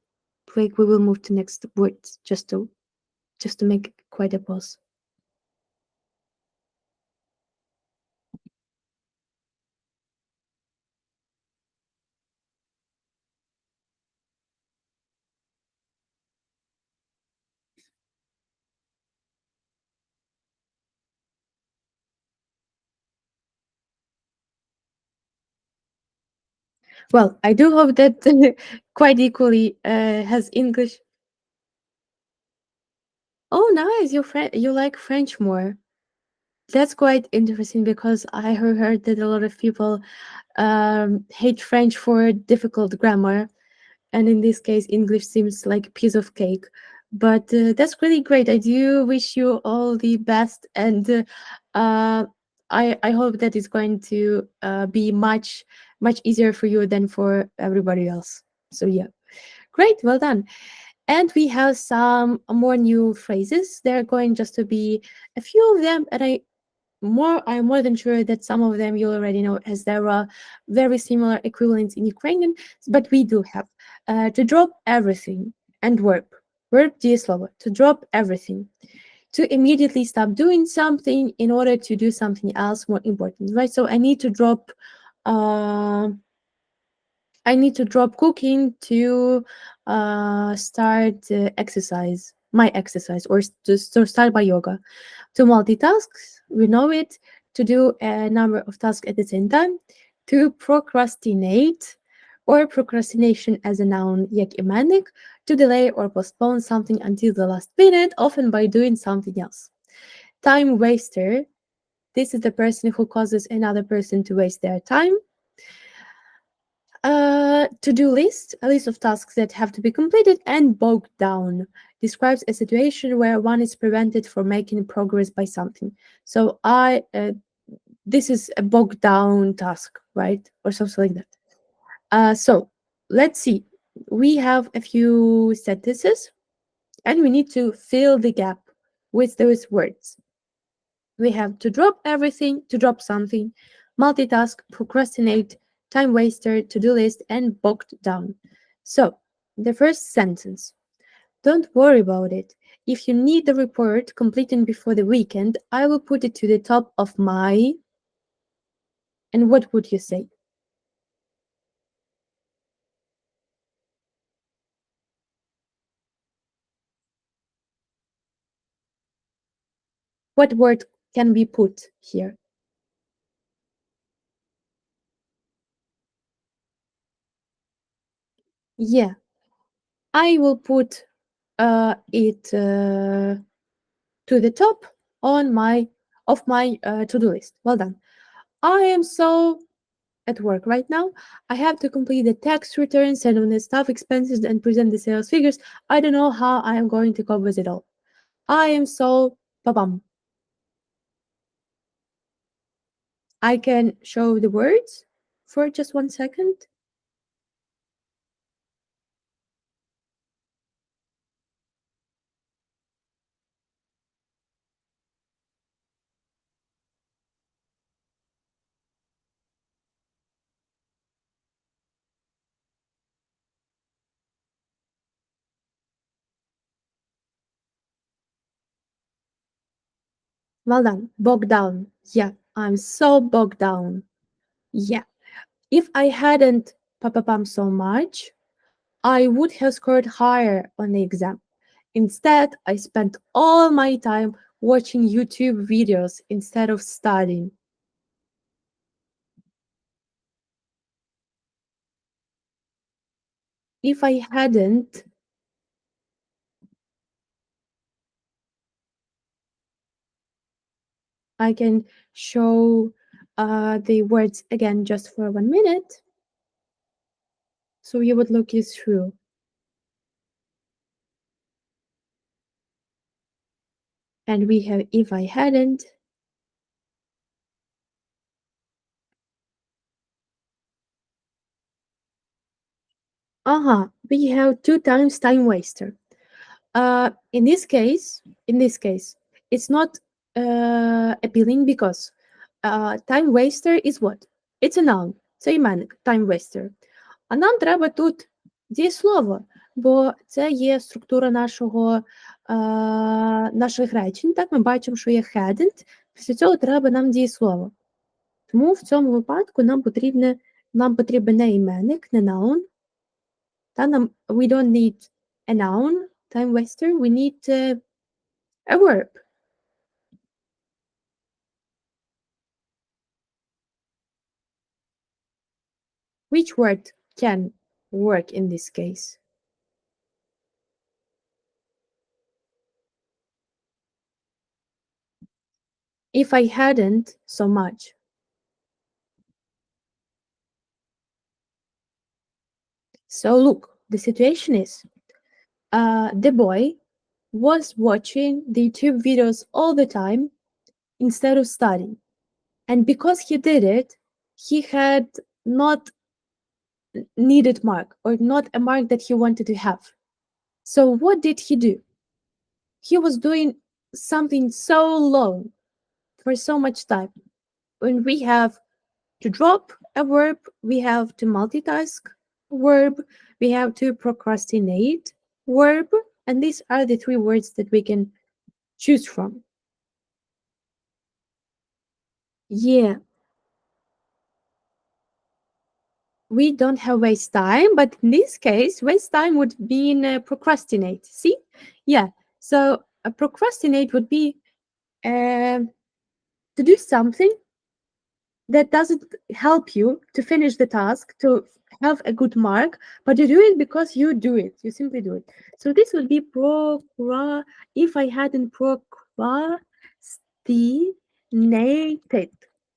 break, we will move to next words just to make quite a pause. Well, I do hope that quite equally has English. Oh, nice! You like French more. That's quite interesting because I heard that a lot of people hate French for difficult grammar, and in this case, English seems like a piece of cake. But that's really great. I do wish you all the best, and uh, I hope that it's going to be much easier for you than for everybody else. So yeah, great, well done. And we have some more new phrases. They're going just to be a few of them, and I'm more than sure that some of them you already know, as there are very similar equivalents in Ukrainian, but we do have to drop everything and verb дієслово, to drop everything, to immediately stop doing something in order to do something else more important, right? So uh, I need to drop cooking to start my exercise, or to start my yoga. To multitask, we know it, to do a number of tasks at the same time, to procrastinate, or procrastination as a noun, як іменник, to delay or postpone something until the last minute, often by doing something else. Time waster, this is the person who causes another person to waste their time. To-do list, a list of tasks that have to be completed, and bogged down describes a situation where one is prevented from making progress by something. So this is a bogged down task, right, or something like that. So let's see. We have a few sentences, and we need to fill the gap with those words. We have to drop everything, to drop something, multitask, procrastinate, time waster, to do list, and bogged down. So, the first sentence, don't worry about it. If you need the report completing before the weekend, I will put it to the top of my. And what would you say? What word can be put here? Yeah, I will put it to the top on my of my to-do list. Well done. I am so at work right now. I have to complete the tax return, send on the staff expenses, and present the sales figures. I don't know how I am going to cope with it all. I am so babam. I can show the words for just 1 second. Well done. Bogged down. Yeah, I'm so bogged down. Yeah. If I hadn't pam so much, I would have scored higher on the exam. Instead, I spent all my time watching YouTube videos instead of studying. If I hadn't, I can show the words again just for 1 minute. So you would look it through. And we have if I hadn't. We have 2 times time waster. In this case, it's not appealing because time waster is what? It's a noun. Це іменник, time waster. А нам треба тут дієслово, бо це є структура наших речень. Так, ми бачимо, що є hadn't, після цього треба нам дієслово. Тому в цьому випадку нам потрібен не іменник, не noun. We don't need a noun, time waster, we need a verb. Which word can work in this case? If I hadn't so much. So look, the situation is the boy was watching the YouTube videos all the time instead of studying. And because he did it, he had not needed mark or not a mark that he wanted to have. So what did he do? He was doing something so long for so much time. When we have to drop a verb, we have to multitask verb, we have to procrastinate verb, and these are the 3 words that we can choose from. Yeah, we don't have waste time, but in this case, waste time would be procrastinate. See? Yeah, so procrastinate would be to do something that doesn't help you to finish the task, to have a good mark, but you do it because you do it. You simply do it. So this would be if I hadn't procrastinated.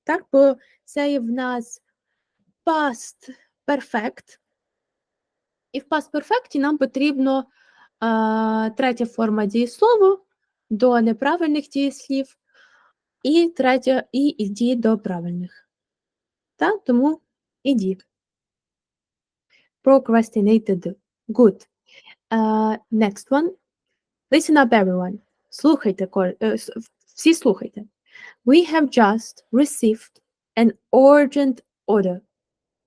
Так, бо це є в нас past perfect. І в past perfect нам потрібно третя форма дієслову до неправильних дієслів, і третя, і дії до правильних. Так, тому іді. Procrastinated. Good. Next one. Listen up, everyone. Слухайте, всі слухайте. We have just received an urgent order.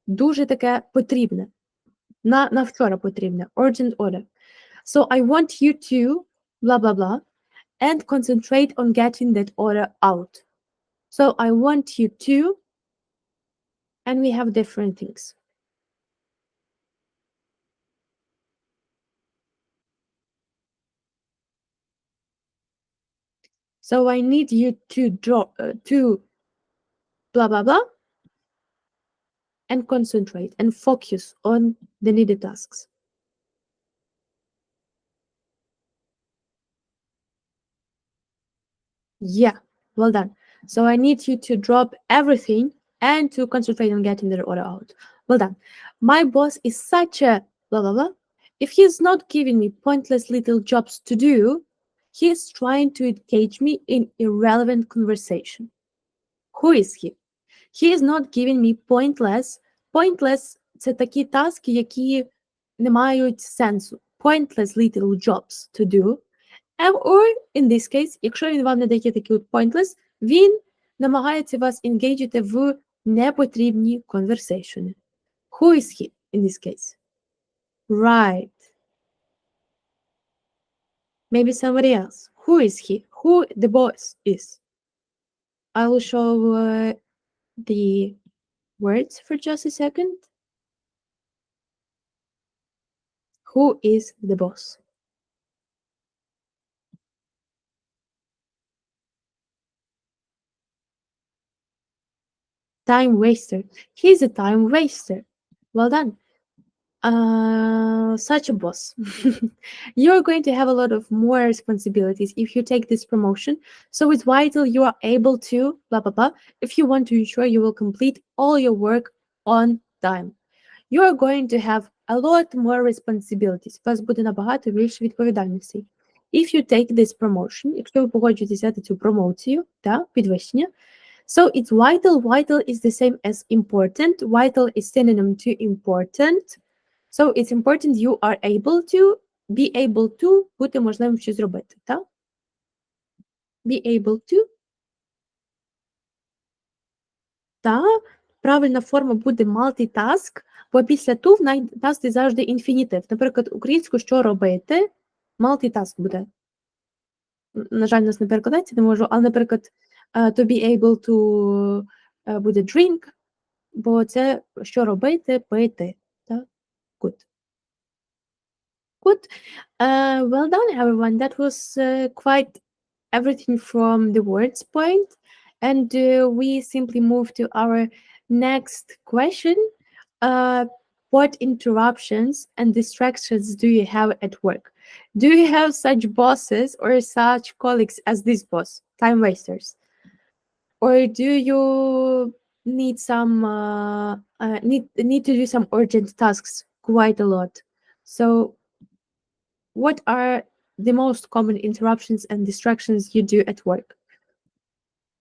Дуже таке потрібне. На вчора потрібне. Urgent order. So I want you to blah, blah, blah, and concentrate on getting that order out. So I want you to, and we have different things. So I need you to to blah, blah, blah, and concentrate and focus on the needed tasks. Yeah, well done. So I need you to drop everything and to concentrate on getting the order out. Well done. My boss is such a blah, blah, blah. If he's not giving me pointless little jobs to do, he's trying to engage me in irrelevant conversation. Who is he? He is not giving me pointless. Pointless – це такі таски, які не мають сенсу. Pointless little jobs to do. Or, in this case, якщо він вам не дає такі от pointless, він намагається вас engagити в непотрібні conversation. Who is he in this case? Right. Maybe somebody else. Who is he? Who the boss is? I will show the words for just a second. Who is the boss? Time waster. He's a time waster. Well done. Such a boss. You're going to have a lot of more responsibilities if you take this promotion. So it's vital you are able to blah blah blah if you want to ensure you will complete all your work on time. You are going to have a lot more responsibilities. У вас буде набагато більше відповідальностей. If you take this promotion, якщо ви погоджуєтесь взяти цю промоцію, да, підвищення, so it's vital. Vital is the same as important. Vital is synonym to important. So it's important you are able to, be able to, бути можливим щось зробити, так? Be able to. Та правильна форма буде multitask, бо після to в нас завжди інфінітив. Наприклад, українською що робити? Multitask буде. На жаль, нас не перекладається, не можу, але, наприклад, to be able to буде drink, бо це що робити? Пити. Так? Good. Good. Well done, everyone. That was quite everything from the words point. And we simply move to our next question. What interruptions and distractions do you have at work? Do you have such bosses or such colleagues as this boss, time wasters? Or do you need some need to do some urgent tasks quite a lot? So what are the most common interruptions and distractions you do at work?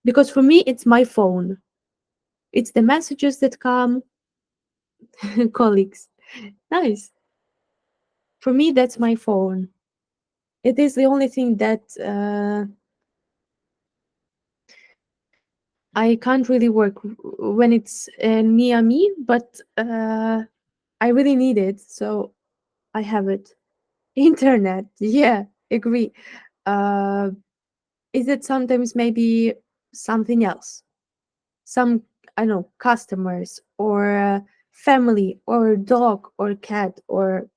Because for me, it's my phone. It's the messages that come, colleagues. Nice. For me, that's my phone. It is the only thing that I can't really work when it's near me, but I really need it, so I have it. Internet, yeah, agree. Uh, is it sometimes maybe something else? Some, I don't know, customers or family or dog or cat or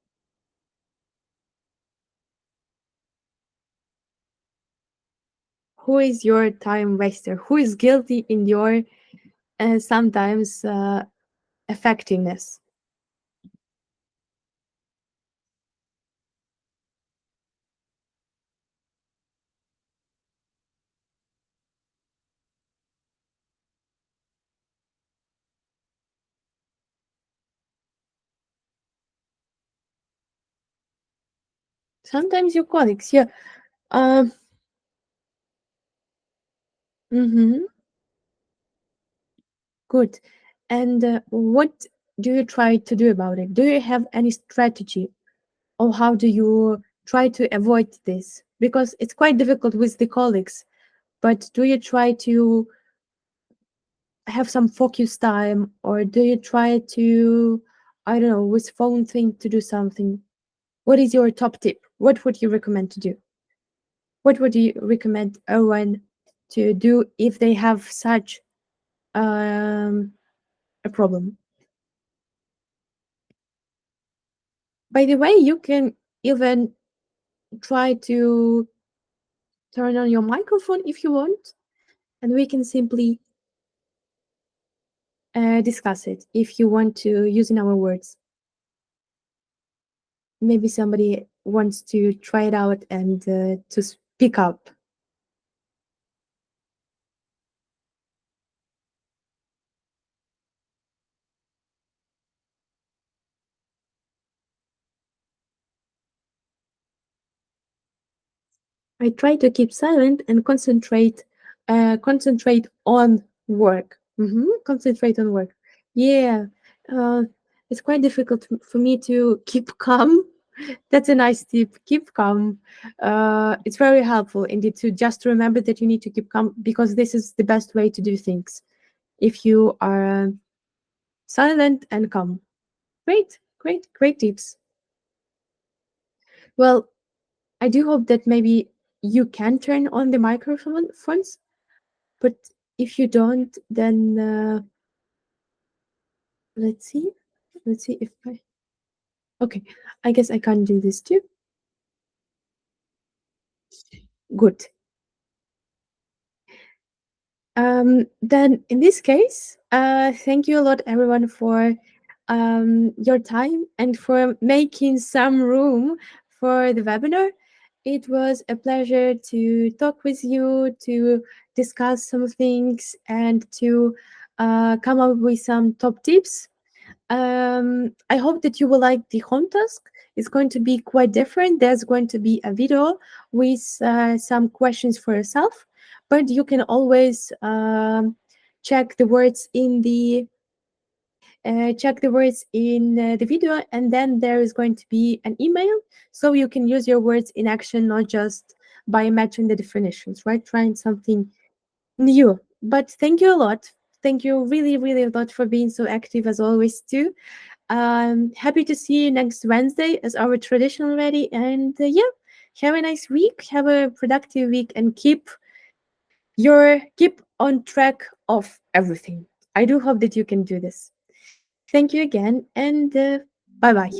who is your time waster? Who is guilty in your sometimes effectiveness? Sometimes your colleagues, yeah. Um, mm-hmm, good. And what do you try to do about it? Do you have any strategy, or how do you try to avoid this? Because it's quite difficult with the colleagues. But do you try to have some focus time, or do you try to, I don't know, with phone thing to do something? What is your top tip? What would you recommend to do? What would you recommend everyone to do if they have such a problem? By the way, you can even try to turn on your microphone if you want, and we can simply discuss it if you want to use in our words. Maybe somebody wants to try it out and to speak up. I try to keep silent and concentrate on work. Concentrate on work. Yeah, uh, it's quite difficult for me to keep calm. That's a nice tip. Keep calm. It's very helpful indeed to just remember that you need to keep calm because this is the best way to do things. If you are silent and calm. Great, great, great tips. Well, I do hope that maybe you can turn on the microphones, but if you don't, then Let's see. Let's see if I. Okay, I guess I can't do this too. Good. Then in this case, thank you a lot, everyone, for your time and for making some room for the webinar. It was a pleasure to talk with you, to discuss some things, and to come up with some top tips. I hope that you will like the home task. It's going to be quite different. There's going to be a video with some questions for yourself, but you can always check the words in the the video, and then there is going to be an email, so you can use your words in action, not just by matching the definitions, right? Trying something new. But thank you a lot. Thank you really, really a lot for being so active as always too. Happy to see you next Wednesday as our tradition already. And yeah, have a nice week. Have a productive week, and keep on track of everything. I do hope that you can do this. Thank you again, and bye bye.